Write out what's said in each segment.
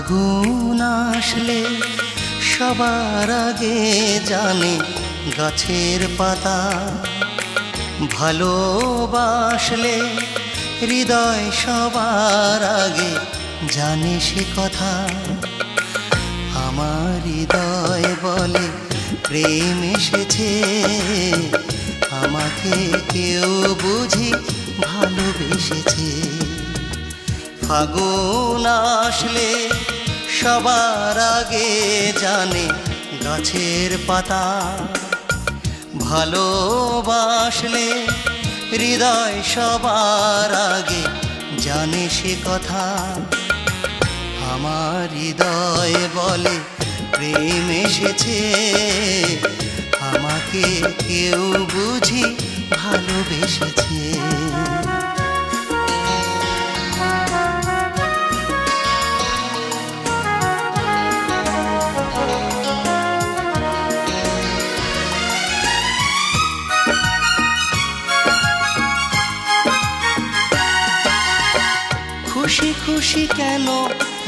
ফাগুন আসলে সবার আগে জানে গাছের পাতা, ভালোবাসলে হৃদয় সবার আগে জানে সে কথা। আমার হৃদয় বলে প্রেম এসেছে, আমাকে কেউ বুঝি ভালোবেসেছে। ফাগুন আসলে সবার আগে জানে গাছের পাতা, ভালোবাসলে হৃদয় সবার আগে জানে সে কথা। আমার হৃদয় বলে প্রেম এসেছে, আমাকে কেউ বুঝি ভালোবেসেছে। খুশি খুশি কেন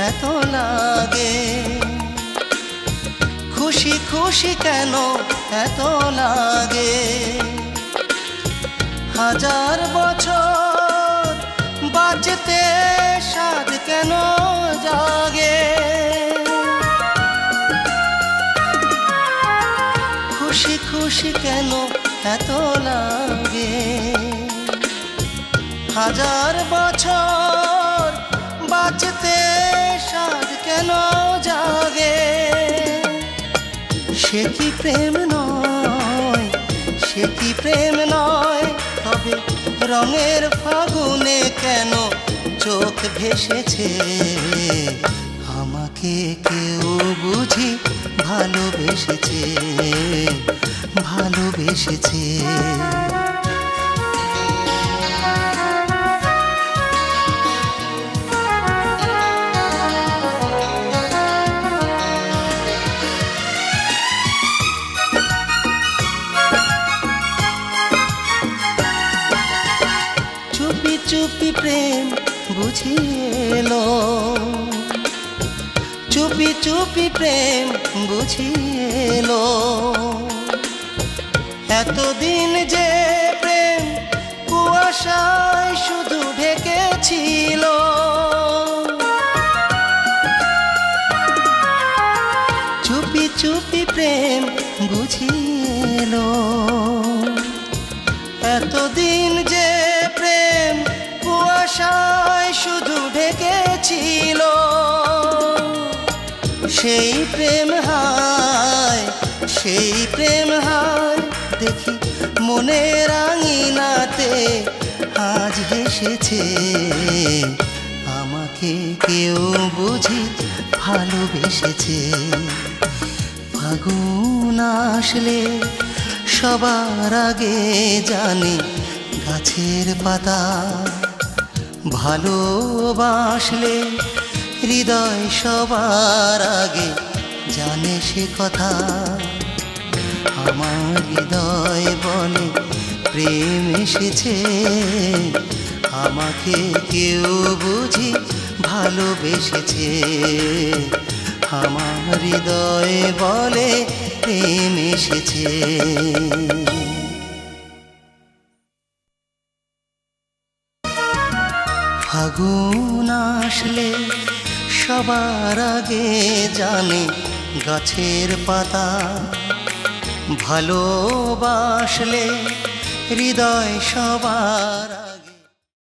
এত লাগে, খুশি খুশি কেন এত লাগে। হাজার বছর বাঁচতে সাধ কেন জাগে। খুশি খুশি কেন এত লাগে। হাজার বছর বাঁচতে সাধ কেন জাগে। সে কি প্রেম নয়, সে কি প্রেম নয়, তবে রঙের ফাগুনে কেন চোখ ভেসেছে। আমাকে কেউ বুঝি ভালোবেসেছে, ভালোবেসেছে। চুপি চুপি প্রেম বুঝিয়েলো, চুপি চুপি প্রেম বুঝিয়েলো। এতদিন যে প্রেম কুয়াশায় শুধু ঢেকেছিল। চুপি চুপি প্রেম বুঝিয়েলো। এতদিন যে প্রেম কুয়াশায় শুধু ঢেকেছিল। সেই প্রেম হায়, সেই প্রেম হায়, দেখি মনের আঙিনাতে আজ হেসেছে। আমাকে কেউ বুঝি ভালোবেসেছে। ফাগুন আসলে সবার আগে জানে গাছের পাতা, ভালোবাসলে হৃদয় সবার আগে জানে সে কথা। আমার হৃদয় বলে প্রেম এসেছে, আমাকে কেউ বুঝি ভালোবেসেছে। আমার হৃদয় বলে প্রেম এসেছে। ফাগুন আসলে সবার আগে জানে গাছের পাতা, ভালোবাসলে হৃদয় সবার